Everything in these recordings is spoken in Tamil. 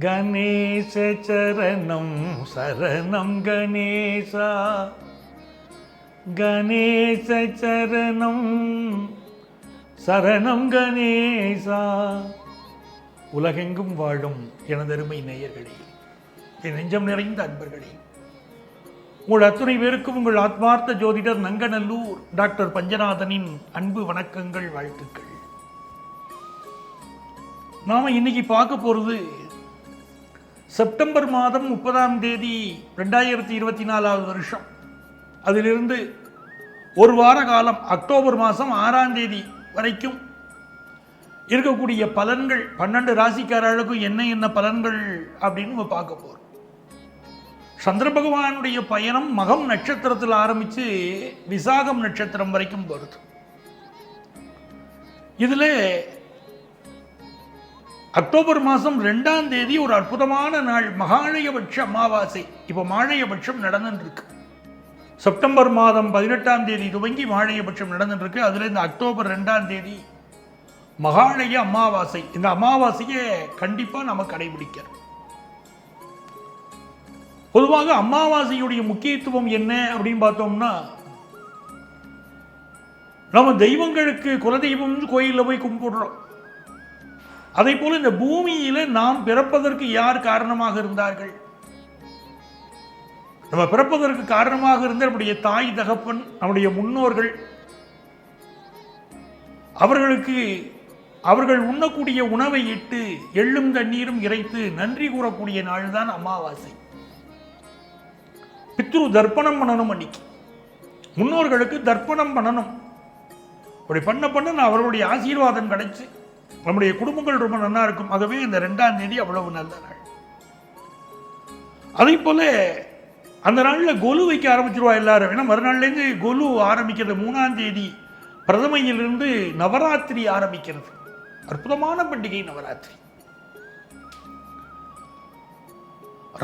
கணேச சரணம் சரணம் கணேசா, கணேச சரணம் சரணம் கணேசா. உலகெங்கும் வாழும் எனதருமை நேயர்களே, என் நெஞ்சம் நிறைந்த அன்பர்களே, உங்கள் அத்துணை பேருக்கும் உங்கள் ஆத்மார்த்த ஜோதிடர் நங்கநல்லூர் டாக்டர் பஞ்சநாதனின் அன்பு வணக்கங்கள், வாழ்த்துக்கள். நாம இன்னைக்கு பார்க்க போறது செப்டம்பர் மாதம் 30ஆம் தேதி 2024 வருஷம், அதிலிருந்து ஒரு வார காலம் அக்டோபர் மாதம் 6ஆம் தேதி வரைக்கும் இருக்கக்கூடிய பலன்கள், 12 ராசிக்காரர்களுக்கும் என்ன பலன்கள் அப்படின்னு நம்ம பார்க்க போறோம். சந்திர பகவானுடைய பயணம் மகம் நட்சத்திரத்தில் ஆரம்பித்து விசாகம் நட்சத்திரம் வரைக்கும் வருது. இதுல அக்டோபர் மாதம் 2ஆம் தேதி ஒரு அற்புதமான நாள், மகாலயபட்ச அமாவாசை. இப்போ மாலயபட்சம் நடந்துட்டு இருக்கு. செப்டம்பர் மாதம் 18ஆம் தேதி துவங்கி மாலயபட்சம் நடந்துட்டு இருக்கு. அதுல இந்த அக்டோபர் 2ஆம் தேதி மகாலய அமாவாசை. இந்த அமாவாசையை கண்டிப்பா நம்ம கடைபிடிக்கிறோம். பொதுவாக அமாவாசையுடைய முக்கியத்துவம் என்ன அப்படின்னு பார்த்தோம்னா, நம்ம தெய்வங்களுக்கு குலதெய்வம் கோயிலில் போய் கும்பிடுறோம். அதே போல இந்த பூமியில நாம் பிறப்பதற்கு யார் காரணமாக இருந்தார்கள்? நம்ம பிறப்பதற்கு காரணமாக இருந்த நம்முடைய தாய் தகப்பன், நம்முடைய முன்னோர்கள், அவர்களுக்கு அவர்கள் உண்ணக்கூடிய உணவை இட்டு எள்ளும் தண்ணீரும் இறைத்து நன்றி கூறக்கூடிய நாள் தான் அமாவாசை. பித்ரு தர்ப்பணம் பண்ணணும். அன்னைக்கு முன்னோர்களுக்கு தர்ப்பணம் பண்ணணும். அப்படி பண்ண அவர்களுடைய ஆசீர்வாதம் கிடைச்சு நம்முடைய குடும்பங்கள் ரொம்ப நல்லா இருக்கும். ஆகவே இந்த 2ஆம் தேதி அவ்வளவு நல்ல நாள். அதே போல அந்த நாளில் கொலு வைக்க ஆரம்பிச்சிருவா எல்லாரும். ஏன்னா மறுநாள்லேருந்து கொலு ஆரம்பிக்கிறது. 3ஆம் தேதி பிரதமையிலிருந்து நவராத்திரி ஆரம்பிக்கிறது. அற்புதமான பண்டிகை நவராத்திரி.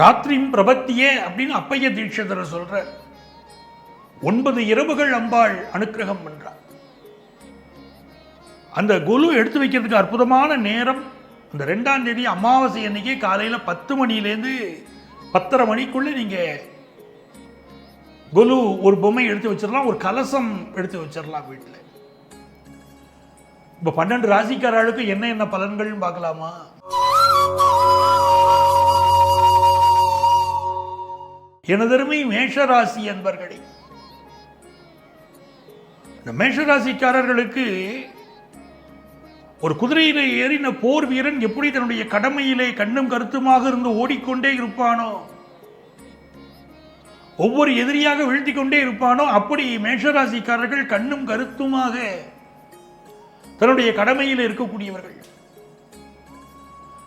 ராத்திரியும் பிரபத்தியே அப்படின்னு அப்பைய தீட்சிதர் சொல்ற. 9 இரவுகள் அம்பாள் அனுக்கிரகம் பண்றார். அந்த கொலு எடுத்து வைக்கிறதுக்கு அற்புதமான நேரம் அந்த 2ஆம் தேதி அமாவாசை அன்னைக்கு காலையில் 10 மணிலேருந்து 10:30 மணிக்குள்ள நீங்க கொலு ஒரு பொம்மை எடுத்து வச்சிடலாம், ஒரு கலசம் எடுத்து வச்சிடலாம் வீட்டில். இப்போ 12 ராசிக்காரர்களுக்கு என்ன பலன்கள் பார்க்கலாமா? எனதருமை மேஷராசி என்பர்களே, இந்த மேஷராசிக்காரர்களுக்கு ஒரு குதிரையிலே ஏறின போர் வீரன் எப்படி தன்னுடைய கடமையிலே கண்ணும் கருத்துமாக இருந்து ஓடிக்கொண்டே இருப்பானோ, ஒவ்வொரு எதிரியாக வீழ்த்தி கொண்டே இருப்பானோ, அப்படி மேஷராசிக்காரர்கள் கண்ணும் கருத்துமாக தன்னுடைய கடமையில் இருக்கக்கூடியவர்கள்.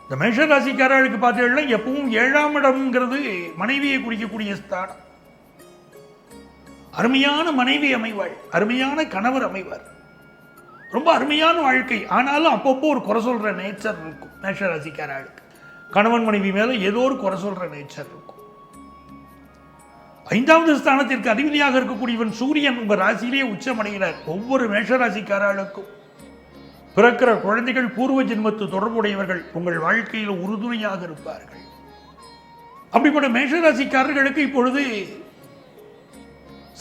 இந்த மேஷராசிக்காரர்களுக்கு பார்த்தீங்கன்னா எப்பவும் 7ஆம் இடம்ங்கிறது மனைவியை குறிக்கக்கூடிய ஸ்தானம். அருமையான மனைவி அமைவாள், அருமையான கணவர் அமைவார், ரொம்ப அருமையான வாழ்க்கை. ஆனாலும் அப்பப்போ ஒரு குறை சொல்ற நேச்சர் இருக்கும் மேஷராசிக்காரர்களுக்கு. கணவன் மனைவி மேல ஏதோ ஒரு குறை சொல்ற நேச்சர் இருக்கும். 5வது ஸ்தானத்திற்கு அதிபதியாக இருக்கக்கூடியவன் சூரியன் உங்க ராசியிலே உச்சமடைகிறார். ஒவ்வொரு மேஷராசிக்காரர்களுக்கும் பிறக்கிற குழந்தைகள் பூர்வ ஜென்மத்து தொடர்புடையவர்கள், உங்கள் வாழ்க்கையில் உறுதுணையாக இருப்பார்கள். அப்படிப்பட்ட மேஷராசிக்காரர்களுக்கு இப்பொழுது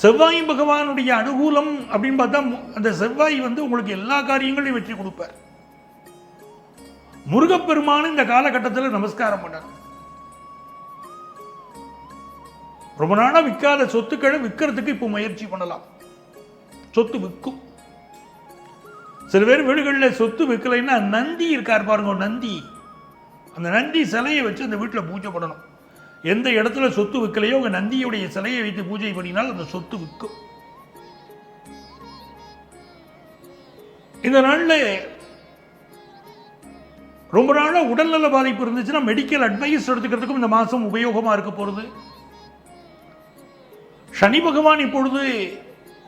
செவ்வாய் பகவானுடைய அனுகூலம் அப்படின்னு பார்த்தா, அந்த செவ்வாய் உங்களுக்கு எல்லா காரியங்களையும் வெற்றி கொடுப்பார். முருகப்பெருமான இந்த காலகட்டத்தில் நமஸ்காரம் பண்ணணும். ரொம்ப நாளா விற்காத சொத்துக்களை விற்கிறதுக்கு இப்போ முயற்சி பண்ணலாம். சொத்து விற்கும். சில பேர் வீடுகளில் சொத்து விற்கலைன்னா நந்தி இருக்கார் பாருங்க, நந்தி, அந்த நந்தி சிலையை வச்சு அந்த வீட்டில் பூஜை பண்ணணும். எந்த இடத்துல சொத்து விற்கலையோ உங்க நந்தியுடைய சிலையை வைத்து பூஜை பண்ணினால் அந்த சொத்து விற்கும். இந்த நாளில் ரொம்ப நாளா உடல்நல பாதிப்பு இருந்துச்சுன்னா மெடிக்கல் அட்வைஸ் எடுத்துக்கிறதுக்கும் இந்த மாதம் உபயோகமா இருக்க போறது. சனி பகவான் இப்பொழுது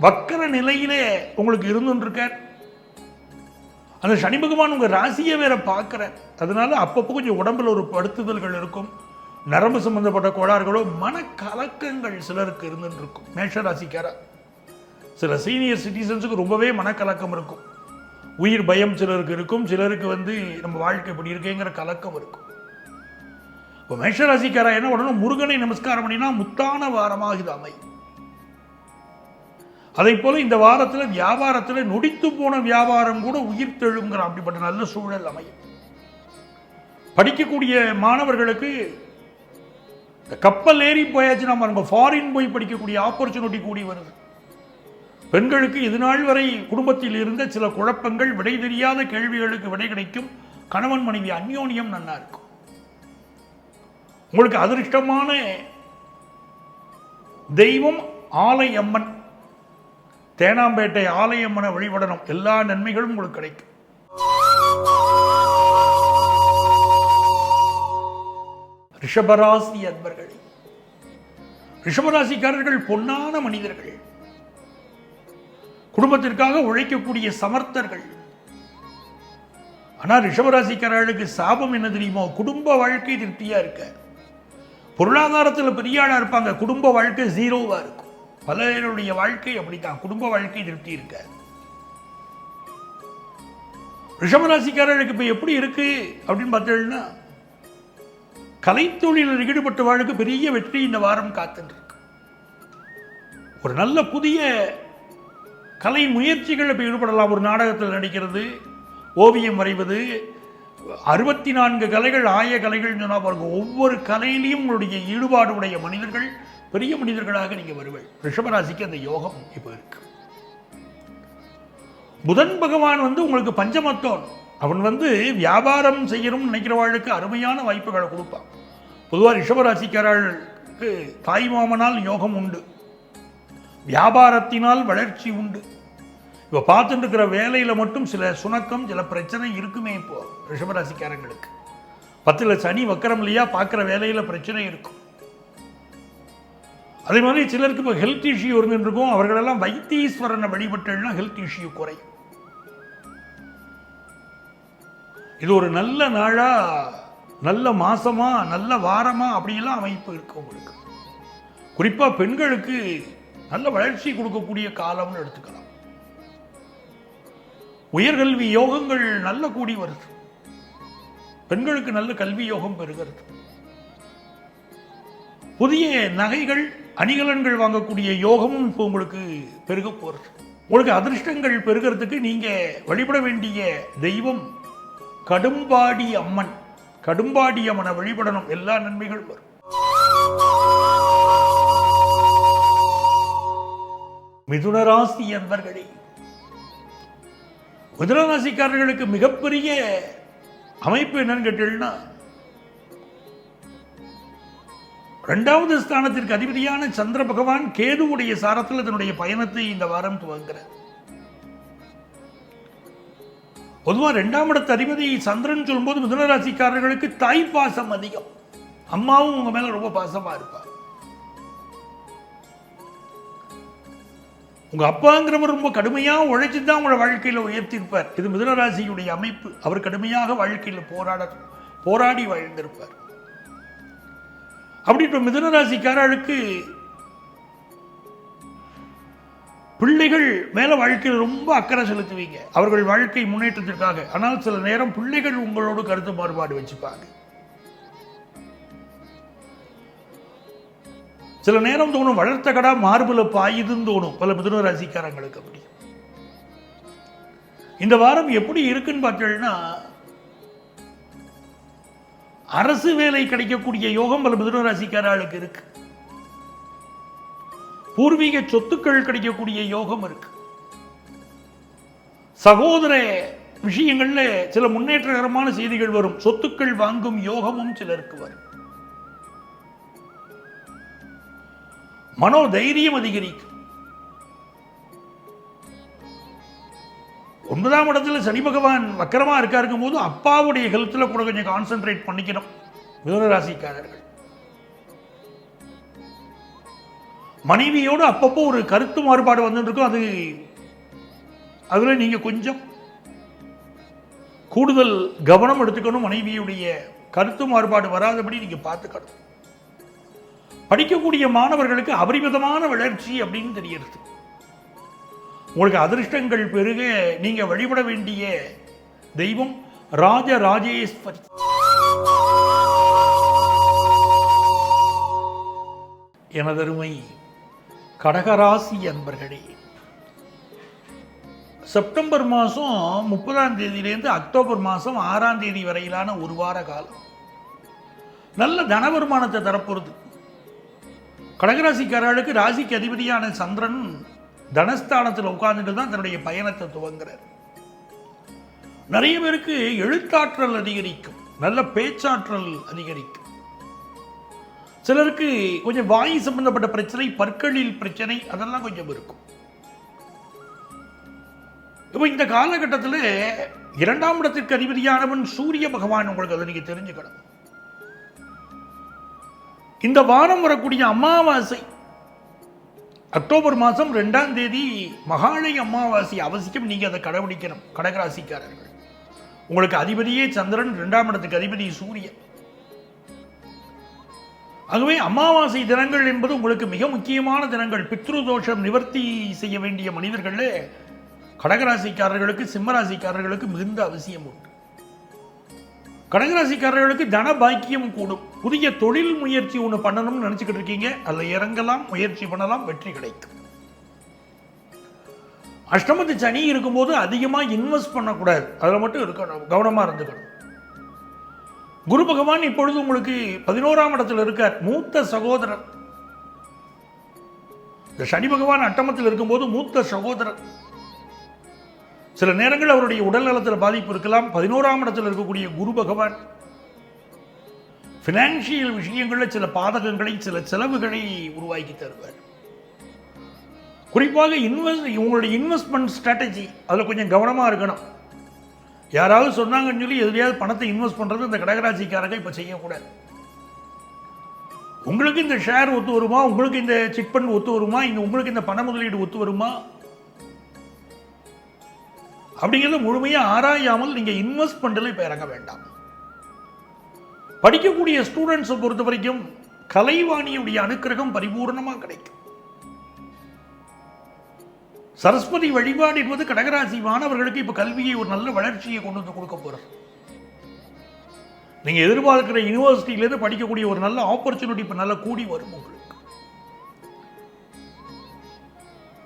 வக்கர நிலையிலே உங்களுக்கு இருந்துருக்கார். அந்த சனி பகவான் உங்க ராசியை வேற பார்க்கிற. அதனால அப்பப்போ கொஞ்சம் உடம்புல ஒரு படுத்துதல்கள் இருக்கும். நரம்பு சம்பந்தப்பட்ட கோளாறுகளோ மனக்கலக்கங்கள் சிலருக்கு இருந்துட்டு இருக்கும். மேஷராசிக்கார சில சீனியர் சிட்டிசன்ஸுக்கு ரொம்பவே மனக்கலக்கம் இருக்கும். உயிர் பயம் சிலருக்கு இருக்கும். சிலருக்கு நம்ம வாழ்க்கை இப்படி இருக்கேங்கிற கலக்கம் இருக்கும். இப்போ மேஷராசிக்காரா என்ன பண்ணணும்? முருகனை நமஸ்காரம் பண்ணினா முத்தான வாரமாக இது அமையும். அதை போல இந்த வாரத்தில் வியாபாரத்தில் நொடித்து போன வியாபாரம் கூட உயிர் தெழுங்கிற அப்படிப்பட்ட நல்ல சூழல் அமையும். படிக்கக்கூடிய மாணவர்களுக்கு கப்பல் ஏறி போயாச்சு, நம்ம ஃபாரின் போய் படிக்கக்கூடிய ஆப்பர்ச்சுனிட்டி கூடி வருது. பெண்களுக்கு இது நாள் வரை குடும்பத்தில் இருந்த சில குழப்பங்கள், விடை தெரியாத கேள்விகளுக்கு விடை கிடைக்கும். கணவன் மனைவி அந்யோன்யம் நல்லா இருக்கும். உங்களுக்கு அதிர்ஷ்டமான தெய்வம் ஆலயம்மன். தேனாம்பேட்டை ஆலயம்மனை வழிபடணும். எல்லா நன்மைகளும் உங்களுக்கு கிடைக்கும். ரிஷபராசி அன்பர்களே, ரிஷபராசிக்காரர்கள் பொன்னான மனிதர்கள், குடும்பத்திற்காக உழைக்கக்கூடிய சமர்த்தர்கள். ஆனால் ரிஷபராசிக்காரர்களுக்கு சாபம் என்ன தெரியுமோ? குடும்ப வாழ்க்கை திருப்தியா இருக்க. பொருளாதாரத்தில் பெரிய ஆளா இருப்பாங்க, குடும்ப வாழ்க்கை ஜீரோவா இருக்கும். பலருடைய வாழ்க்கை அப்படித்தான், குடும்ப வாழ்க்கை திருப்தி இருக்க. ரிஷபராசிக்காரர்களுக்கு இப்ப எப்படி இருக்கு அப்படின்னு பார்த்தீங்கன்னா, கலைத்தொழிலில் ஈடுபட்ட வாழ்க்கை பெரிய வெற்றி இந்த வாரம் காத்துட்டு இருக்கு. ஒரு நல்ல புதிய கலை முயற்சிகள் இப்போ ஈடுபடலாம். ஒரு நாடகத்தில் நடிக்கிறது, ஓவியம் வரைவது, 64 கலைகள், ஆய கலைகள் சொன்னால் பாருங்க. ஒவ்வொரு கலையிலையும் உங்களுடைய ஈடுபாடு உடைய மனிதர்கள் பெரிய மனிதர்களாக நீங்க வருவீர்கள். ரிஷபராசிக்கு அந்த யோகம் இப்போ இருக்கு. புதன் பகவான் உங்களுக்கு பஞ்சமத்தோன். அவன் வியாபாரம் செய்யணும்னு நினைக்கிறவாளுக்கு அருமையான வாய்ப்புகளை கொடுப்பான். பொதுவாக ரிஷபராசிக்காரர்களுக்கு தாய்மாமனால் யோகம் உண்டு, வியாபாரத்தினால் வளர்ச்சி உண்டு. இப்போ பார்த்துட்டு இருக்கிற வேலையில் மட்டும் சில சுணக்கம், சில பிரச்சனை இருக்குமே. இப்போ ரிஷபராசிக்காரங்களுக்கு 10ல் சனி வக்கரம் இல்லையா, பார்க்குற வேலையில் பிரச்சனை இருக்கும். அதே மாதிரி சிலருக்கு இப்போ ஹெல்த் இஷ்யூ இருந்துருக்கும். அவர்களெல்லாம் வைத்தீஸ்வரனை வழிபட்டா ஹெல்த் இஷ்யூ குறையும். இது ஒரு நல்ல நாளா, நல்ல மாசமா, நல்ல வாரமா அப்படியெல்லாம் அமைப்பு இருக்கு உங்களுக்கு. குறிப்பா பெண்களுக்கு நல்ல வளர்ச்சி கொடுக்கக்கூடிய காலம்னு எடுத்துக்கலாம். உயர்கல்வி யோகங்கள் நல்ல கூடி வருது. பெண்களுக்கு நல்ல கல்வி யோகம் பெறுகிறது. புதிய நகைகள், அணிகலன்கள் வாங்கக்கூடிய யோகமும் இப்போ உங்களுக்கு பெருக போறது. உங்களுக்கு அதிர்ஷ்டங்கள் பெருகிறதுக்கு நீங்க வழிபட வேண்டிய தெய்வம் கடும்பாடி அம்மன். கடும்பாடி அம்மனை வழிபடணும், எல்லா நன்மைகள் வரும். மிதுனராசி அன்பர்களே, மிதுனராசிக்காரர்களுக்கு மிகப்பெரிய அமைப்பு என்னன்னு கேட்டீங்கன்னா, 2வது ஸ்தானத்திற்கு அதிபதியான சந்திர பகவான் கேதுவுடைய சாரத்தில் தன்னுடைய பயணத்தை இந்த வாரம் துவங்குகிறார். பொதுவாக 2ஆம் இடத்து அதிபதி சந்திரன் சொல்லும்போது மிதுனராசிக்காரர்களுக்கு தாய் பாசம் அதிகம். அம்மாவும் உங்க மேல ரொம்ப பாசமா இருப்பார். உங்க அப்பாங்கிறவர் ரொம்ப கடுமையா உழைச்சுதான் உங்களோட வாழ்க்கையில உயர்த்தியிருப்பார். இது மிதுனராசியுடைய அமைப்பு. அவர் கடுமையாக வாழ்க்கையில் போராடி வாழ்ந்திருப்பார். அப்படி இப்ப மிதுனராசிக்காரர்களுக்கு பிள்ளைகள் மேல வாழ்க்கையில் ரொம்ப அக்கறை செலுத்துவீங்க, அவர்கள் வாழ்க்கை முன்னேற்றத்திற்காக. ஆனால் சில நேரம் பிள்ளைகள் உங்களோடு கருத்து மாறுபாடு வச்சுப்பாங்க. சில நேரம் தோணும் வளர்த்த கடா மார்புல பாயுதுன்னு தோணும் பல மிதுன ராசிக்காரங்களுக்கு. அப்படி இந்த வாரம் எப்படி இருக்குன்னு பார்த்தீங்கன்னா, அரசு வேலை கிடைக்கக்கூடிய யோகம் பல மிதுன ராசிக்காரர்களுக்கு இருக்கு. பூர்வீக சொத்துக்கள் கிடைக்கக்கூடிய யோகம் இருக்கு. சகோதர விஷயங்கள்ல சில முன்னேற்றகரமான செய்திகள் வரும். சொத்துக்கள் வாங்கும் யோகமும் சிலருக்கு வரும். மனோதைரியம் அதிகரிக்கும். 9ஆம் இடத்துல சனி பகவான் வக்கரமா இருக்காருக்கும் போது அப்பாவுடைய ஹெல்த்ல கூட கொஞ்சம் கான்சென்ட்ரேட் பண்ணிக்கணும் மிதுன ராசிக்காரர்கள். மனைவியோடு அப்பப்போ ஒரு கருத்து மாறுபாடு வந்துட்டு இருக்கும். அதுல நீங்க கொஞ்சம் கூடுதல் கவனம் எடுத்துக்கணும். மனைவியுடைய கருத்து மாறுபாடு வராதபடி நீங்க பார்த்துக்கணும். படிக்கக்கூடிய மாணவர்களுக்கு அபரிமிதமான வளர்ச்சி அப்படின்னு தெரிகிறது. உங்களுக்கு அதிர்ஷ்டங்கள் பெருக நீங்க வழிபட வேண்டிய தெய்வம் ராஜராஜேஸ்வரி. எனதருமை கடகராசி அன்பர்களே, செப்டம்பர் மாதம் 30ஆம் தேதியிலேருந்து அக்டோபர் மாதம் 6ஆம் தேதி வரையிலான ஒரு வார காலம் நல்ல தன வருமானத்தை தரப்போகிறது. கடகராசிக்காரர்களுக்கு ராசிக்கு அதிபதியான சந்திரன் தனஸ்தானத்தில் உட்கார்ந்துட்டு தான் தன்னுடைய பயணத்தை துவங்குறார். நிறைய பேருக்கு எழுத்தாற்றல் அதிகரிக்கும், நல்ல பேச்சாற்றல் அதிகரிக்கும். சிலருக்கு கொஞ்சம் வாயு சம்பந்தப்பட்ட பிரச்சனை, பற்களில் பிரச்சனை, அதெல்லாம் கொஞ்சம் இருக்கும். இப்போ இந்த காலகட்டத்தில் 2ஆம் இடத்திற்கு அதிபதியானவன் சூரிய பகவான். உங்களுக்கு அதை நீங்க தெரிஞ்சுக்கணும். இந்த வாரம் வரக்கூடிய அமாவாசை அக்டோபர் மாதம் 2ஆம் தேதி மகாலய அமாவாசை அவசியம் நீங்க அதை கடைபிடிக்கணும். கடகராசிக்காரர்கள், உங்களுக்கு அதிபதியே சந்திரன், 2ஆம் இடத்துக்கு அதிபதி சூரியன். ஆகவே அமாவாசை தினங்கள் என்பது உங்களுக்கு மிக முக்கியமான தினங்கள். பித்ரு தோஷம் நிவர்த்தி செய்ய வேண்டிய மனிதர்களே கடகராசிக்காரர்களுக்கு, சிம்மராசிக்காரர்களுக்கு மிகுந்த அவசியம் உண்டு. கடகராசிக்காரர்களுக்கு தன பாக்கியம் கூடும். புதிய தொழில் முயற்சி ஒன்று பண்ணணும்னு நினைச்சுக்கிட்டு இருக்கீங்க, அதில் இறங்கலாம், முயற்சி பண்ணலாம், வெற்றி கிடைக்கும். அஷ்டமத்து சனி இருக்கும்போது அதிகமாக இன்வெஸ்ட் பண்ணக்கூடாது, அதில் மட்டும் இருக்கணும், கவனமாக இருந்துக்கணும். குரு பகவான் இப்பொழுது உங்களுக்கு 11ஆம் இடத்தில் இருக்கார், மூத்த சகோதரர். இந்த சனி பகவான் அட்டமத்தில் இருக்கும்போது மூத்த சகோதரர். சில நேரங்கள் அவருடைய உடல் நலத்தில் பாதிப்பு இருக்கலாம். 11ஆம் இடத்தில் இருக்கக்கூடிய குரு பகவான் பினான்சியல் விஷயங்களில் சில பாதகங்களை, சில செலவுகளை உருவாக்கி தருவார். குறிப்பாக உங்களுடைய இன்வெஸ்ட்மெண்ட் ஸ்ட்ராட்டஜி அதில் கொஞ்சம் கவனமாக இருக்கணும். யாராவது சொன்னாங்கன்னு சொல்லி எதிரையாவது பணத்தை இன்வெஸ்ட் பண்ணுறது இந்த கடகராசிக்காரங்க இப்போ செய்யக்கூடாது. உங்களுக்கு இந்த ஷேர் ஒத்து வருமா, உங்களுக்கு இந்த சிட் ஃபண்ட் ஒத்து வருமா, உங்களுக்கு இந்த பண முதலீடு ஒத்து வருமா அப்படிங்கிறத முழுமையாக ஆராயாமல் நீங்கள் இன்வெஸ்ட்மெண்ட்டில் இப்போ இறங்க வேண்டாம். படிக்கக்கூடிய ஸ்டூடெண்ட்ஸை பொறுத்த வரைக்கும் கலைவாணியுடைய அனுக்கிரகம் பரிபூர்ணமாக கிடைக்கும். சரஸ்வதி வழிபாடு என்பது கடகராசி மாணவர்களுக்கு இப்ப கல்வியை ஒரு நல்ல வளர்ச்சியை கொண்டு வந்து கொடுக்க போறார். நீங்க எதிர்பார்க்கிற யூனிவர்சிட்டியிலிருந்து படிக்கக்கூடிய ஒரு நல்ல ஆப்பர்ச்சுனிட்டி இப்ப நல்ல கூடி வரும் உங்களுக்கு.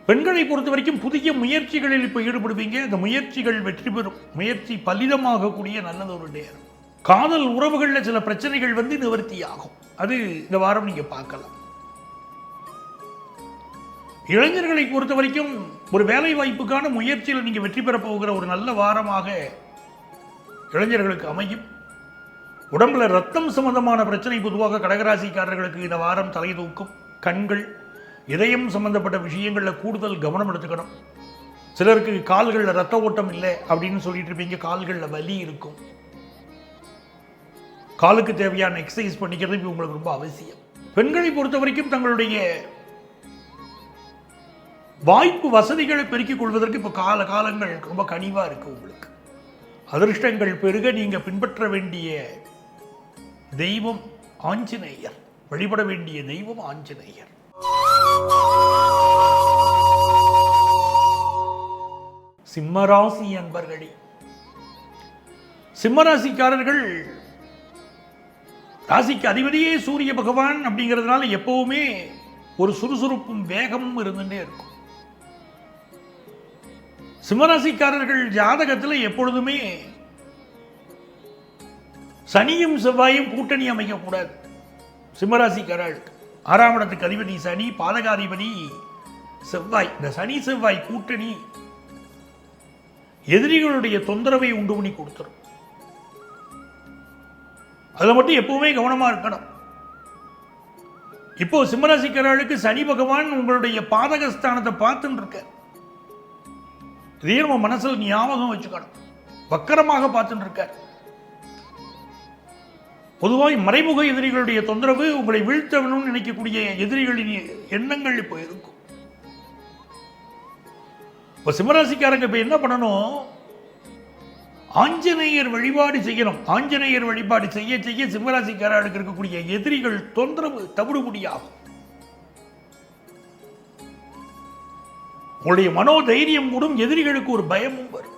பெண்களை பொறுத்த வரைக்கும் புதிய முயற்சிகளில் இப்ப ஈடுபடுவீங்க. இந்த முயற்சிகள் வெற்றி பெறும், முயற்சி பலிதமாகக்கூடிய நல்லது ஒரு நேரம். காதல் உறவுகளில் சில பிரச்சனைகள் வந்து நிவர்த்தி ஆகும், அது இந்த வாரம் நீங்க பார்க்கலாம். இளைஞர்களை பொறுத்த வரைக்கும் ஒரு வேலை வாய்ப்புக்கான முயற்சியில் நீங்க வெற்றி பெற போகிற ஒரு நல்ல வாரமாக இளைஞர்களுக்கு அமையும். உடம்புல ரத்தம் சம்பந்தமான பிரச்சனை பொதுவாக கடகராசிக்காரர்களுக்கு இந்த வாரம் தலை தூக்கும். கண்கள், இதயம் சம்பந்தப்பட்ட விஷயங்களில் கூடுதல் கவனம் எடுத்துக்கணும். சிலருக்கு கால்களில் ரத்த ஓட்டம் இல்லை அப்படின்னு சொல்லிட்டு இருப்பீங்க, கால்களில் வலி இருக்கும். காலுக்கு தேவையான எக்ஸசைஸ் பண்ணிக்கிறது உங்களுக்கு ரொம்ப அவசியம். பெண்களை பொறுத்த வரைக்கும் தங்களுடைய வாய்ப்பு வசதிகளை பெருக்கிக் கொள்வதற்கு இப்போ காலங்கள் ரொம்ப கனிவா இருக்கு. உங்களுக்கு அதிர்ஷ்டங்கள் பெருக நீங்க பின்பற்ற வேண்டிய தெய்வம் ஆஞ்சநேயர், வழிபட வேண்டிய தெய்வம் ஆஞ்சநேயர். சிம்மராசி அன்பர்களே, சிம்மராசிக்காரர்கள் ராசிக்கு அதிபதியே சூரிய பகவான் அப்படிங்கிறதுனால எப்பவுமே ஒரு சுறுசுறுப்பும் வேகமும் இருந்துட்டே இருக்கும். சிம்மராசிக்காரர்கள் ஜாதகத்தில் எப்பொழுதுமே சனியும் செவ்வாயும் கூட்டணி அமைக்கக்கூடாது. சிம்மராசிக்காரர்களுக்கு 6ஆம் இடத்துக்கு அதிபதி சனி, பாதகாதிபதி செவ்வாய். இந்த சனி செவ்வாய் கூட்டணி எதிரிகளுடைய தொந்தரவை உண்டு பண்ணி கொடுத்துரும். அதில் மட்டும் எப்பவுமே கவனமா இருக்கணும். இப்போ சிம்மராசிக்காரர்களுக்கு சனி பகவான் உங்களுடைய பாதகஸ்தானத்தை பார்த்துட்டு இருக்க, இதே நம்ம மனசில் ஞாபகம் வச்சுக்கணும். வக்கரமாக பார்த்துட்டு இருக்க. பொதுவாக மறைமுக எதிரிகளுடைய தொந்தரவு, உங்களை வீழ்த்தவனும் நினைக்கக்கூடிய எதிரிகளின் எண்ணங்கள் இப்போ இருக்கும். இப்போ சிம்மராசிக்காரங்க இப்போ என்ன பண்ணணும், ஆஞ்சநேயர் வழிபாடு செய்யணும். ஆஞ்சநேயர் வழிபாடு செய்ய செய்ய சிம்மராசிக்காரர்களுக்கு இருக்கக்கூடிய எதிரிகள் தொந்தரவு தவிடுபடியாகும். உங்களுடைய மனோதைரியம் கூடும், எதிரிகளுக்கு ஒரு பயமும் வரும்.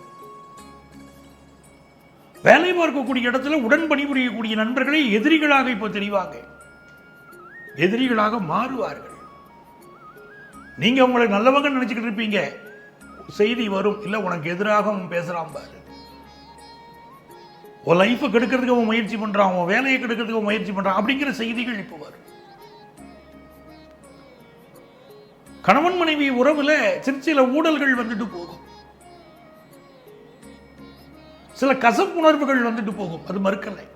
வேலை பார்க்கக்கூடிய இடத்துல உடன் பணிபுரியக்கூடிய நண்பர்களை எதிரிகளாக இப்போ தெரிவாங்க. எதிரிகளாக மாறுவார்கள். நீங்க உங்களை நல்லவங்க நினைச்சுக்கிட்டு இருப்பீங்க, செய்தி வரும், இல்ல உனக்கு எதிராக அவன் பேசுறான் பாரு, உன் லைஃபை கெடுக்கிறதுக்கு அவன் முயற்சி பண்றான், உன் வேலையை கெடுக்கிறதுக்கு அவன் முயற்சி பண்றான் அப்படிங்கிற செய்திகள் இப்போ வரும். கணவன் மனைவி உறவுல சில ஊழல்கள் வந்துட்டு போகும், சில கசப்புணர்வுகள் வந்துட்டு போகும், அது மறுக்கலை.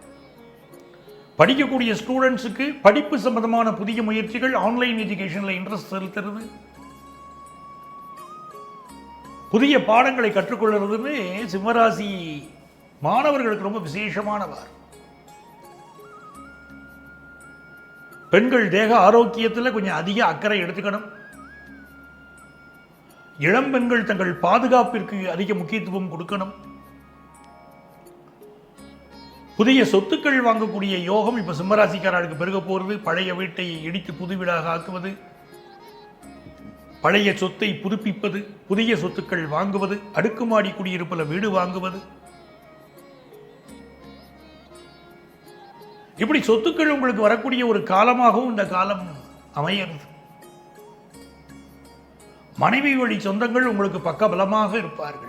படிக்கக்கூடிய ஸ்டூடெண்ட்ஸுக்கு படிப்பு சம்பந்தமான புதிய முயற்சிகள், ஆன்லைன் எஜுகேஷன்ல இன்ட்ரெஸ்ட் செலுத்துறது, புதிய பாடங்களை கற்றுக்கொள்றதுன்னு சிம்மராசி மாணவர்களுக்கு ரொம்ப விசேஷமானவர். பெண்கள் தேக ஆரோக்கியத்தில் கொஞ்சம் அதிக அக்கறை எடுத்துக்கணும். இளம் பெண்கள் தங்கள் பாதுகாப்பிற்கு அதிக முக்கியத்துவம் கொடுக்கணும். புதிய சொத்துக்கள் வாங்கக்கூடிய யோகம் இப்ப சிம்மராசிக்காரர்களுக்கு பெருக போறது. பழைய வீட்டை இடித்து புது வீடாக ஆக்குவது, பழைய சொத்தை புதுப்பிப்பது, புதிய சொத்துக்கள் வாங்குவது, அடுக்குமாடி குடியிருப்புல வீடு வாங்குவது, இப்படி சொத்துக்கள் உங்களுக்கு வரக்கூடிய ஒரு காலமாகவும் இந்த காலம் அமைகிறது. மனைவி வழி சொந்தங்கள் உங்களுக்கு பக்கபலமாக இருப்பார்கள்.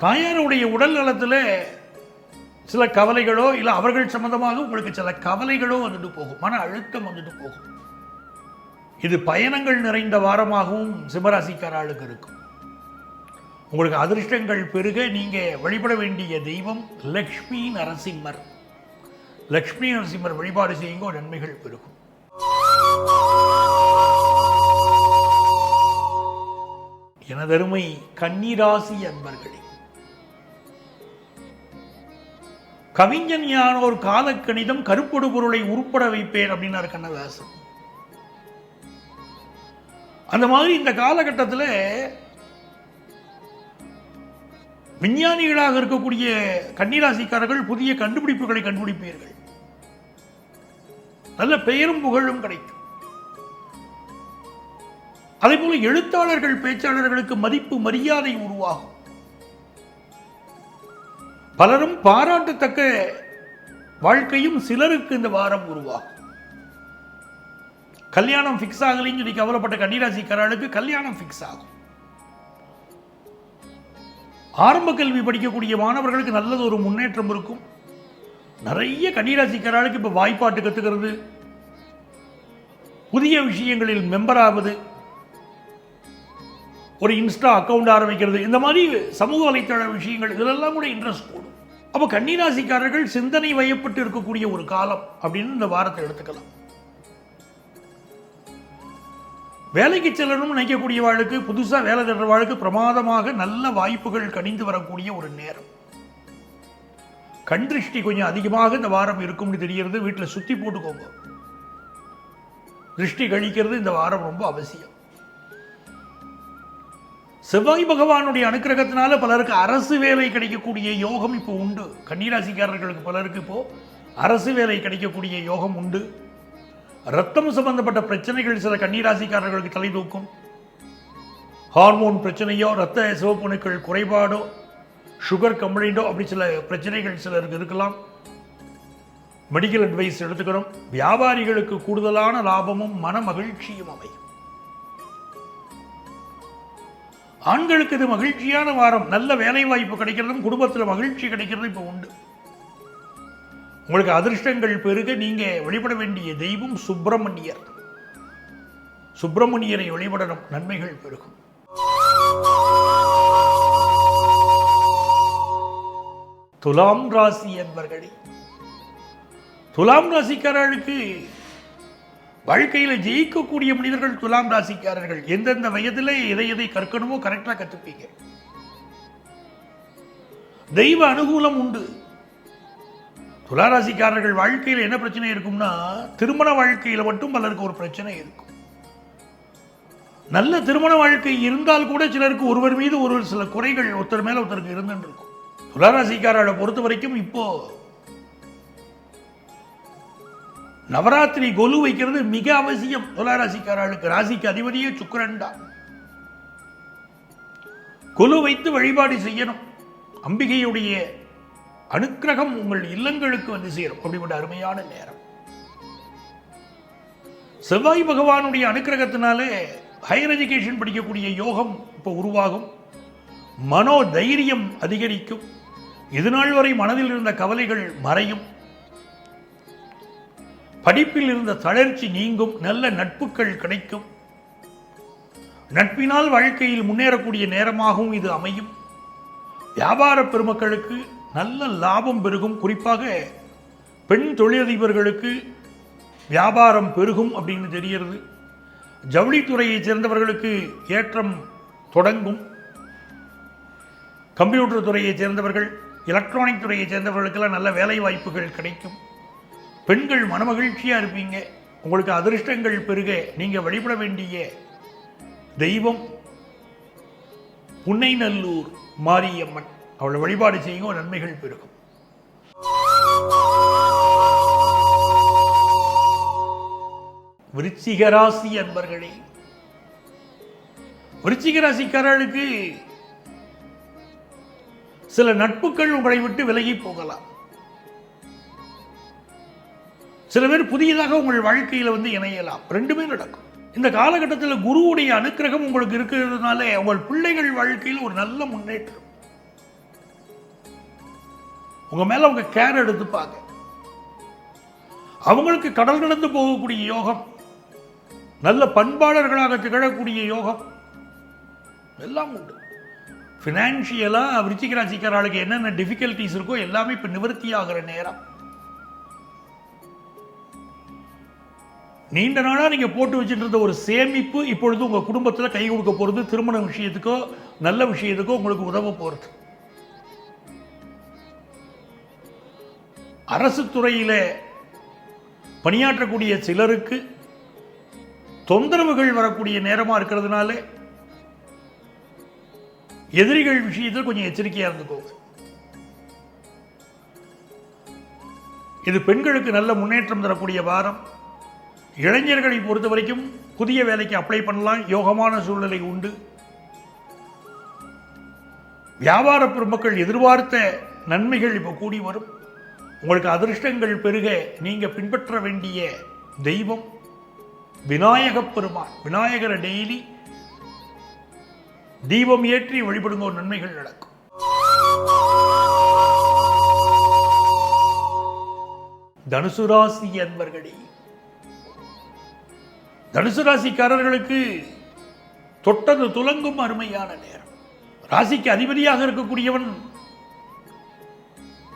தாயாருடைய உடல் நலத்தில் சில கவலைகளோ இல்லை அவர்கள் சம்பந்தமாக உங்களுக்கு சில கவலைகளோ வந்துட்டு போகும், மன அழுத்தம் வந்துட்டு போகும். இது பயணங்கள் நிறைந்த வாரமாகவும் சிம்மராசிக்காரர்களுக்கு இருக்கும். உங்களுக்கு அதிர்ஷ்டங்கள் பெருக நீங்க வழிபட வேண்டிய தெய்வம் லக்ஷ்மி நரசிம்மர். லக்ஷ்மி நரசிம்மர் வழிபாடு செய்யுங்க, நன்மைகள் பெருகும். எனதருமை கன்னிராசி அன்பர்களே, கவிஞன் யானோர் காலக்கணிதம் கருப்பொடு பொருளை உருப்பட வைப்பேன் அப்படின்னாரு கண்ணதாசன். அந்த மாதிரி இந்த காலகட்டத்தில் விஞ்ஞானிகளாக இருக்கக்கூடிய கன்னிராசிக்காரர்கள் புதிய கண்டுபிடிப்புகளை கண்டுபிடிப்பீர்கள். நல்ல பெயரும் புகழும் கிடைக்கும். அதே போல எழுத்தாளர்கள் பேச்சாளர்களுக்கு மதிப்பு மரியாதை உருவாகும். பலரும் பாராட்டத்தக்க வாழ்க்கையும் சிலருக்கு இந்த வாரம் உருவாகும். கல்யாணம் பிக்ஸ் ஆகலைன்னு சொல்லி கவலைப்பட்ட கன்னிராசிக்காரர்களுக்கு கல்யாணம் பிக்ஸ் ஆகும். ஆரம்ப கல்வி படிக்கக்கூடிய மாணவர்களுக்கு நல்லது ஒரு முன்னேற்றம் இருக்கும். நிறைய கன்னிராசிக்காரர்களுக்கு இப்ப வாய்ப்பாட்டு கத்துக்கிறது, புதிய விஷயங்களில் மெம்பர் ஆவது, ஒரு இன்ஸ்டா அக்கௌண்ட் ஆரம்பிக்கிறது, இந்த மாதிரி சமூக வலைத்தள விஷயங்கள் இதெல்லாம் கூட இன்ட்ரெஸ்ட் கூடும். அப்போ கன்னிராசிக்காரர்கள் சிந்தனை வயப்பட்டு இருக்கக்கூடிய ஒரு காலம் அப்படின்னு இந்த வாரத்தை எடுத்துக்கலாம். வேலைக்கு செல்லணும்னு நினைக்கக்கூடிய வாழ்க்கை, புதுசா வேலை தேடுற வாழ்க்கை பிரமாதமாக நல்ல வாய்ப்புகள் கணிந்து வரக்கூடிய ஒரு நேரம். கண் திருஷ்டி கொஞ்சம் அதிகமாக இந்த வாரம் இருக்கும்னு தெரிகிறது. வீட்டில் சுத்தி போட்டுக்கோங்க. திருஷ்டி கழிக்கிறது இந்த வாரம் ரொம்ப அவசியம். செவ்வாய் பகவானுடைய அனுக்கிரகத்தினால பலருக்கு அரசு வேலை கிடைக்கக்கூடிய யோகம் இப்போ உண்டு. கன்னிராசிக்காரர்களுக்கு பலருக்கு இப்போ அரசு வேலை கிடைக்கக்கூடிய யோகம் உண்டு. ரத்தம் சம்பந்தப்பட்ட பிரச்சனைகள் சில கன்னிராசிக்காரர்களுக்கு தலை தூக்கும். ஹார்மோன் பிரச்சனையோ, ரத்த சிவப்பணுக்கள் குறைபாடோ, சுகர் கம்ப்ளைண்டோ, அப்படி சில பிரச்சனைகள் சிலருக்கு இருக்கலாம். மெடிக்கல் அட்வைஸ் எடுத்துக்கிறோம். வியாபாரிகளுக்கு கூடுதலான லாபமும் மன மகிழ்ச்சியும் அமையும். ஆண்களுக்கு இது மகிழ்ச்சியான வாரம். நல்ல வேலை வாய்ப்பு கிடைக்கிறதும் குடும்பத்தில் மகிழ்ச்சி கிடைக்கிறதும் இப்போ உண்டு. உங்களுக்கு அதிர்ஷ்டங்கள் பெருக நீங்க வழிபட வேண்டிய தெய்வம் சுப்பிரமணியர். சுப்பிரமணியரை வழிபடணும், நன்மைகள் பெருகும். துலாம் ராசி என்பர்களே, துலாம் ராசிக்காரர்களுக்கு வாழ்க்கையில ஜெயிக்கக்கூடிய மனிதர்கள் துலாம் ராசிக்காரர்கள். எந்தெந்த வயதில் எதை எதை கற்கணுமோ கரெக்டா கத்துப்பீங்க. தெய்வ அனுகூலம் உண்டு. துளாராசிக்காரர்கள் வாழ்க்கையில் என்ன பிரச்சனை இருக்கும்னா, திருமண வாழ்க்கையில மட்டும் பலருக்கு ஒரு பிரச்சனை இருக்கும். நல்ல திருமண வாழ்க்கை இருந்தால் கூட சிலருக்கு ஒருவர் மீது ஒரு சில குறைகள் ஒருத்தர் மேல ஒருத்தருக்கு இருந்துட்டு இருக்கும். துளாராசிக்காரர்களை பொறுத்த வரைக்கும் இப்போ நவராத்திரி கொலு வைக்கிறது மிக அவசியம். துளாராசிக்காரர்களுக்கு ராசிக்கு அதிபதியே சுக்கிரன் தான். கொலு வைத்து வழிபாடு செய்யணும். அம்பிகையுடைய அனுக்கிரகம் உங்கள் இல்லங்களுக்கு வந்து சேரும். அப்படிப்பட்ட அருமையான நேரம். செவ்வாய் பகவானுடைய அனுக்கிரகத்தினாலே ஹையர் எஜுகேஷன் படிக்கக்கூடிய யோகம் இப்போ உருவாகும். மனோ தைரியம் அதிகரிக்கும். இதுநாள் வரை மனதில் இருந்த கவலைகள் மறையும். படிப்பில் இருந்த தளர்ச்சி நீங்கும். நல்ல நட்புகள் கிடைக்கும். நட்பினால் வாழ்க்கையில் முன்னேறக்கூடிய நேரமாகவும் இது அமையும். வியாபார பெருமக்களுக்கு நல்ல லாபம் பெருகும். குறிப்பாக பெண் தொழிலதிபர்களுக்கு வியாபாரம் பெருகும் அப்படின்னு தெரிகிறது. ஜவுளித்துறையை சேர்ந்தவர்களுக்கு ஏற்றம் தொடங்கும். கம்ப்யூட்டர் துறையை சேர்ந்தவர்கள், எலக்ட்ரானிக் துறையை சேர்ந்தவர்களுக்கெல்லாம் நல்ல வேலை வாய்ப்புகள் கிடைக்கும். பெண்கள் மனமகிழ்ச்சியாக இருப்பீங்க. உங்களுக்கு அதிர்ஷ்டங்கள் பெருக நீங்கள் வழிபட வேண்டிய தெய்வம் புன்னைநல்லூர் மாரியம்மன். அவளை வழிபாடு செய்யுங்க, நன்மைகள் பெருகும். விருச்சிக ராசி அன்பர்களே, விருச்சிக ராசிக்காரர்களுக்கு சில நட்புகள் உங்களை விட்டு விலகி போகலாம். சில பேர் புதியதாக உங்கள் வாழ்க்கையில் வந்து இணையலாம். ரெண்டுமே நடக்கும். இந்த காலகட்டத்தில் குருவுடைய அனுக்கிரகம் உங்களுக்கு இருக்கிறதுனால உங்கள் பிள்ளைகள் வாழ்க்கையில் ஒரு நல்ல முன்னேற்றம். உங்க மேல உங்க கேர் எடுத்துப்பாங்க. அவங்களுக்கு கடல் கடந்து போகக்கூடிய யோகம், நல்ல பண்பாளர்களாக திகழக்கூடிய யோகம் எல்லாம் உண்டு. பினான்சியலா விருச்சிக ராசிக்காரர்களுக்கு என்னென்ன டிஃபிகல்டிஸ் இருக்கோ எல்லாமே இப்ப நிவர்த்தி ஆகிற நேரம். நீண்ட நாளா நீங்க போட்டு வச்சுட்டு இருந்த ஒரு சேமிப்பு இப்பொழுது உங்க குடும்பத்தில் கை கொடுக்க போறது. திருமண விஷயத்துக்கோ நல்ல விஷயத்துக்கோ உங்களுக்கு உதவ போறது. அரசு துறையில பணியாற்றக்கூடிய சிலருக்கு தொந்தரவுகள் வரக்கூடிய நேரமா இருக்கிறதுனால எதிரிகள் விஷயத்தில் கொஞ்சம் எச்சரிக்கையா இருந்துக்கோங்க. இது பெண்களுக்கு நல்ல முன்னேற்றம் தரக்கூடிய வாரம். இளைஞர்களை பொறுத்த வரைக்கும் புதிய வேலைக்கு அப்ளை பண்ணலாம். யோகமான சூழ்நிலை உண்டு. வியாபார பெருமக்கள் எதிர்பார்த்த நன்மைகள் இப்போ கூடி வரும். உங்களுக்கு அதிர்ஷ்டங்கள் பெருக நீங்க பின்பற்ற வேண்டிய தெய்வம் விநாயக பெருமான். விநாயகரை டெய்லி தீபம் ஏற்றி வழிபடுங்க, நன்மைகள் நடக்கும். தனுசு ராசி அன்பர்களே, தனுசு ராசிக்காரர்களுக்கு தொட்டது துலங்கும் அருமையான நேரம். ராசிக்கு அதிபதியாக இருக்கக்கூடியவன்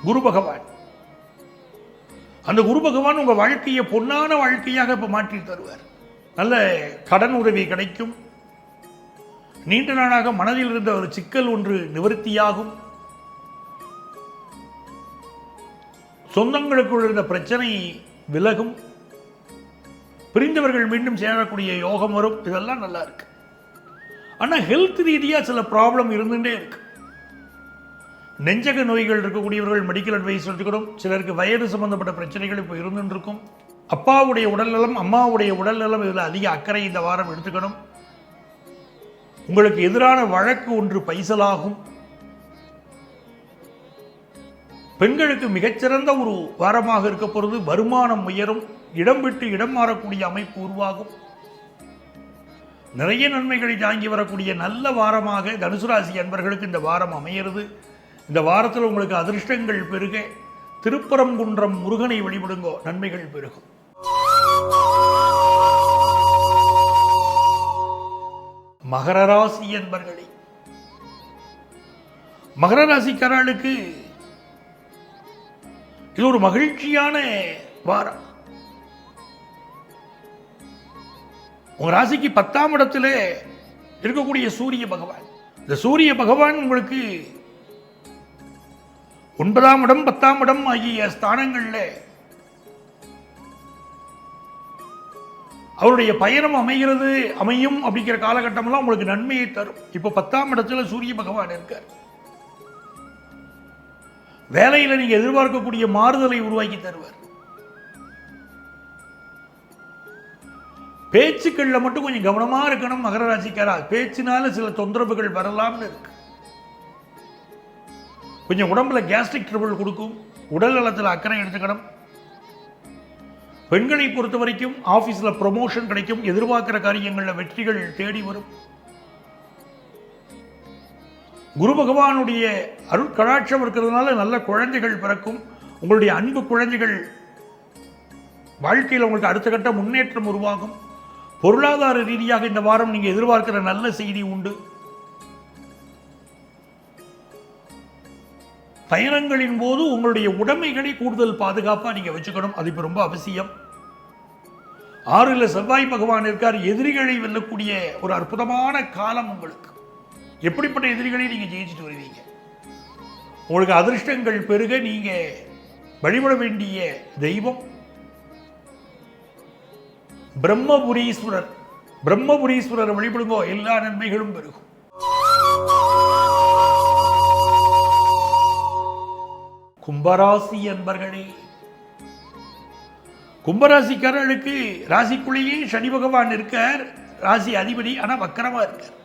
குரு பகவான். அந்த குரு பகவான் உங்க வாழ்க்கையை பொன்னான வாழ்க்கையாக இப்ப மாற்றி தருவார். நல்ல கடன் உதவி கிடைக்கும். நீண்ட நாளாக மனதில் இருந்த ஒரு சிக்கல் ஒன்று நிவர்த்தியாகும். சொந்தங்களுக்குள் இருந்த பிரச்சனை விலகும். பிரிந்தவர்கள் மீண்டும் சேரக்கூடிய யோகம் வரும். இதெல்லாம் நல்லா இருக்கு. ஆனா ஹெல்த் ரீதியா சில ப்ராப்ளம் இருந்துட்டே இருக்கு. நெஞ்சக நோய்கள் இருக்கக்கூடியவர்கள் மெடிக்கல் அட்வைஸ் எடுத்துக்கணும். சிலருக்கு வயது சம்பந்தப்பட்ட பிரச்சனைகள் இப்போ இருந்துட்டு இருக்கும். அப்பாவுடைய உடல்நலம், அம்மாவுடைய உடல்நலம், இதில் அதிக அக்கறை இந்த வாரம் எடுத்துக்கணும். உங்களுக்கு எதிரான வழக்கு ஒன்று பைசலாகும். பெண்களுக்கு மிகச்சிறந்த ஒரு வாரமாக இருக்க போகிறது. வருமானம் உயரும். இடம் விட்டு இடம் மாறக்கூடிய அமைப்பு உருவாகும். நிறைய நன்மைகளை தாங்கி வரக்கூடிய நல்ல வாரமாக தனுசு ராசி அன்பர்களுக்கு இந்த வாரம் அமைகிறது. இந்த வாரத்தில் உங்களுக்கு அதிர்ஷ்டங்கள் பெருக திருப்பரங்குன்றம் முருகனை வழிபடுங்கோ, நன்மைகள் பெருகும். மகர ராசி அன்பர்களே, மகர ராசிக்காரர்களுக்கு இது ஒரு மகிழ்ச்சியான வாரம். உங்க ராசிக்கு 10ஆம் இடத்திலே இருக்கக்கூடிய சூரிய பகவான். இந்த சூரிய பகவான் உங்களுக்கு 9ஆம் இடம் 10ஆம் இடம் ஆகிய ஸ்தானங்களில் அவருடைய பயணம் அமையும் அப்படிங்கிற காலகட்டம்லாம் உங்களுக்கு நன்மையை தரும். இப்ப 10ஆம் இடத்துல சூரிய பகவான் இருக்கார். வேலையில நீங்க எதிர்பார்க்கக்கூடிய மாறுதலை உருவாக்கி தருவார். பேச்சுக்கள்ல மட்டும் கொஞ்சம் கவனமா இருக்கணும் மகர ராசிக்காரா. பேச்சினால சில தொந்தரவுகள் வரலாம்னு இருக்கு. கொஞ்சம் உடம்புல கேஸ்ட்ரிக் ட்ரபிள் கொடுக்கும். உடல் நலத்தில் அக்கறை எடுத்துக்கணும். பெண்களை பொறுத்த வரைக்கும் ஆபீஸ்ல ப்ரொமோஷன் கிடைக்கும். எதிர்பார்க்கிற காரியங்களில் வெற்றிகள் தேடி வரும். குரு பகவானுடைய அருட்கடாட்சம் இருக்கிறதுனால நல்ல குழந்தைகள் பிறக்கும். உங்களுடைய அன்பு குழந்தைகள் வாழ்க்கையில் உங்களுக்கு அடுத்த கட்ட முன்னேற்றம் உருவாகும். பொருளாதார ரீதியாக இந்த வாரம் நீங்க எதிர்பார்க்கிற நல்ல செய்தி உண்டு. பயணங்களின் போது உங்களுடைய உடைமைகளை கூடுதல் பாதுகாப்பாக நீங்க வச்சுக்கணும். அது இப்போ ரொம்ப அவசியம். 6ல் செவ்வாய் பகவான் இருக்கார். எதிரிகளை வெல்லக்கூடிய ஒரு அற்புதமான காலம் உங்களுக்கு. எப்படிப்பட்ட எதிரிகளை நீங்க ஜெயிச்சுட்டு வருவீங்க. உங்களுக்கு அதிர்ஷ்டங்கள் பெருக நீங்க வழிபட வேண்டிய தெய்வம் பிரம்மபுரீஸ்வரர். பிரம்மபுரீஸ்வரர் வழிபடுங்கோ, எல்லா நன்மைகளும் பெருகும். கும்பராசி அன்பர்களே, கும்பராசிக்காரர்களுக்கு ராசிக்குள்ளேயே சனி பகவான் இருக்கார். ராசி அதிபதி, ஆனா வக்கரமா இருக்கார்.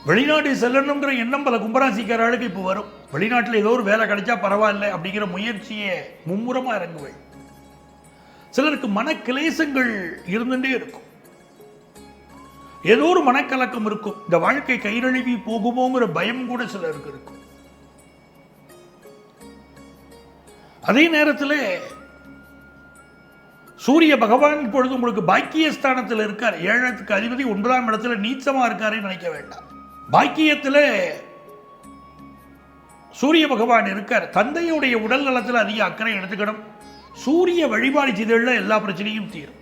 வெளிநாடு செல்லணுங்கிற எண்ணம் பல கும்பராசிக்காரர்களுக்கு இப்போ வரும். வெளிநாட்டில் ஏதோ ஒரு வேலை கிடைச்சா பரவாயில்லை அப்படிங்கிற முயற்சியை மும்முரமா இறங்குவேன். சிலருக்கு மனக்கிலேசங்கள் இருந்துட்டே இருக்கும். ஏதோ ஒரு மனக்கலக்கம் இருக்கும். இந்த வாழ்க்கை கைநழுவி போகுமோங்கிற பயம் கூட சிலருக்கு இருக்கும். அதே நேரத்தில் சூரிய பகவான் இப்பொழுது உங்களுக்கு பாக்கியஸ்தானத்தில் இருக்கார். 7க்கு அதிபதி 9ஆம் இடத்துல நீச்சமா இருக்காருன்னு நினைக்க வேண்டாம். பாக்கியத்தில் சூரிய பகவான் இருக்கார். தந்தையுடைய உடல் நலத்தில் அதிக அக்கறை எடுத்துக்கணும். சூரிய வழிபாடு செய்தல எல்லா பிரச்சனையும் தீரும்.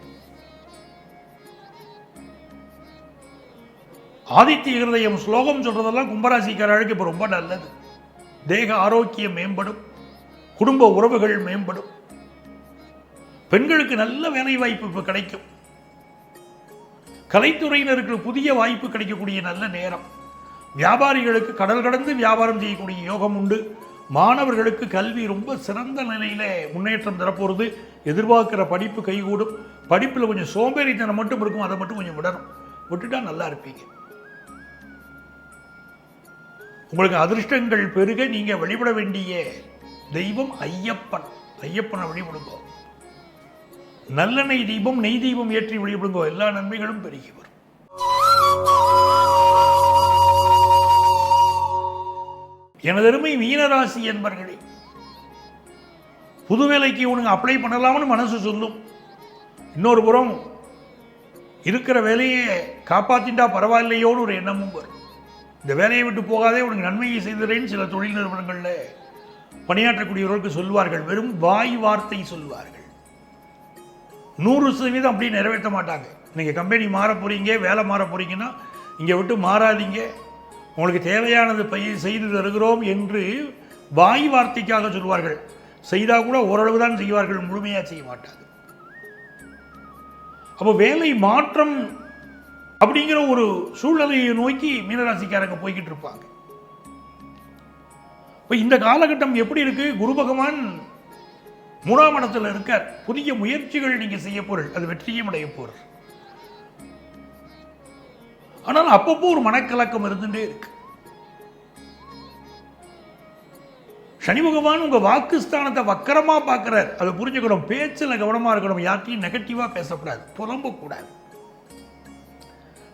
ஆதித்ய ஹிருதயம் ஸ்லோகம் சொல்றதெல்லாம் கும்பராசிக்காரர்களுக்கு இப்ப ரொம்ப நல்லது. தேக ஆரோக்கியம் மேம்படும். குடும்ப உறவுகள் மேம்படும். பெண்களுக்கு நல்ல வேலை வாய்ப்பு இப்ப கிடைக்கும். கலைத்துறையினருக்கு புதிய வாய்ப்பு கிடைக்கக்கூடிய நல்ல நேரம். வியாபாரிகளுக்கு கடல் கடந்து வியாபாரம் செய்யக்கூடிய யோகம் உண்டு. மாணவர்களுக்கு கல்வி ரொம்ப சிறந்த நிலையில முன்னேற்றம் தரப்போறது. எதிர்பார்க்கிற படிப்பு கைகூடும். படிப்பில் கொஞ்சம் சோம்பேறித்தனம் மட்டும் இருக்கும். அதை மட்டும் கொஞ்சம் விடணும். விட்டுட்டா நல்லா இருப்பீங்க. உங்களுக்கு அதிர்ஷ்டங்கள் பெருக நீங்க வழிபட வேண்டிய தெய்வம் ஐயப்பன். ஐயப்பனை வழிபடுங்க. நல்லெண்ணெய் தீபம், நெய் தீபம் ஏற்றி வழிபடுங்க. எல்லா நன்மைகளும் பெருகி வரும். எனதருமை மீனராசி என்பர்களே, புது வேலைக்கு உனக்கு அப்ளை பண்ணலாம்னு மனசு சொல்லும். இன்னொரு புறம் இருக்கிற வேலையை காப்பாத்திட்டா பரவாயில்லையோன்னு ஒரு எண்ணமும் வரும். இந்த வேலையை விட்டு போகாதே, உனக்கு நன்மையை செய்தேன்னு சில தொழில் நிறுவனங்களில் பணியாற்றக்கூடியவர்களுக்கு சொல்வார்கள். வெறும் வாய் வார்த்தை சொல்வார்கள். 100% அப்படி நிறைவேற்ற மாட்டாங்க. நீங்கள் கம்பெனி மாற போறீங்க, வேலை மாற போறீங்கன்னா இங்கே விட்டு மாறாதீங்க, உங்களுக்கு தேவையானது செய்து தருகிறோம் என்று வாய் வார்த்தைக்காக சொல்வார்கள். செய்தால் கூட ஓரளவு தான் செய்வார்கள், முழுமையாக செய்ய மாட்டாங்க. அப்போ வேலை மாற்றம் அப்படிங்கிற ஒரு சூழ்நிலையை நோக்கி மீனராசிக்காரங்க போய்கிட்டு இருப்பாங்க. இப்போ இந்த காலகட்டம் எப்படி இருக்கு? குரு பகவான் 3ஆம் இடத்துல இருக்கார். புதிய முயற்சிகள் நீங்க செய்ய போறீர்கள், அது வெற்றியும் அடைய போற. ஆனால் அப்பப்போ ஒரு மனக்கலக்கம் இருந்துட்டே இருக்கு. சனி பகவான் உங்க வாக்குஸ்தானத்தை வக்கரமா பார்க்கிறார். அதை புரிஞ்சுக்கணும். பேச்சுல கவனமா இருக்கணும். யார்ட்டையும் நெகட்டிவா பேசக்கூடாது, புலம்பக்கூடாது.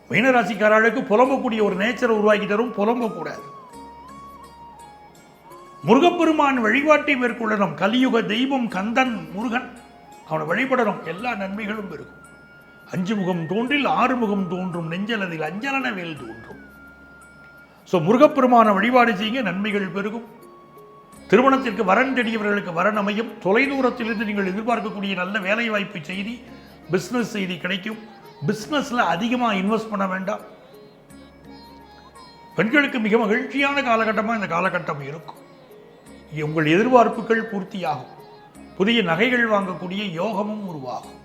மீனராசிக்காரர்களுக்கு புலம்பக்கூடிய ஒரு நேச்சரை உருவாக்கி தரும். புலம்பக்கூடாது. முருகப்பெருமான் வழிபாட்டை மேற்கொள்ளணும். கலியுக தெய்வம் கந்தன் முருகன், அவனை வழிபடணும். எல்லா நன்மைகளும் இருக்கும். 5 முகம் தோன்றில் 6 முகம் தோன்றும், நெஞ்சலதில் அஞ்சலன வேல் தோன்றும். ஸோ முருகப்பெருமான வழிபாடு செய்ய நன்மைகள் பெருகும். திருமணத்திற்கு வரன் தேடியவர்களுக்கு வரன் அமையும். தொலைதூரத்திலிருந்து நீங்கள் எதிர்பார்க்கக்கூடிய நல்ல வேலை வாய்ப்பு செய்தி, பிஸ்னஸ் செய்தி கிடைக்கும். பிஸ்னஸ்ல அதிகமாக இன்வெஸ்ட் பண்ண வேண்டாம். பெண்களுக்கு மிக மகிழ்ச்சியான காலகட்டமாக இந்த காலகட்டம் இருக்கும். உங்கள் எதிர்பார்ப்புகள் பூர்த்தியாகும். புதிய நகைகள் வாங்கக்கூடிய யோகமும் உருவாகும்.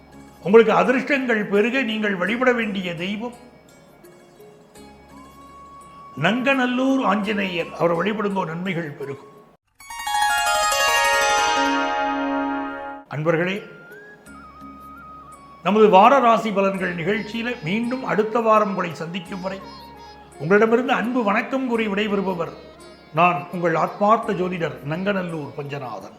உங்களுக்கு அதிர்ஷ்டங்கள் பெருக நீங்கள் வழிபட வேண்டிய தெய்வம் நங்கநல்லூர் ஆஞ்சநேயர். அவர் வழிபடுங்க, நன்மைகள் பெருகும். அன்பர்களே, நமது வார ராசி பலன்கள் நிகழ்ச்சியில் மீண்டும் அடுத்த வாரம் உங்களை சந்திக்கும் வரை உங்களிடமிருந்து அன்பு வணக்கம் கூறி விடைபெறுபவர் நான் உங்கள் ஆத்மார்த்த ஜோதிடர் நங்கநல்லூர் பஞ்சநாதன்.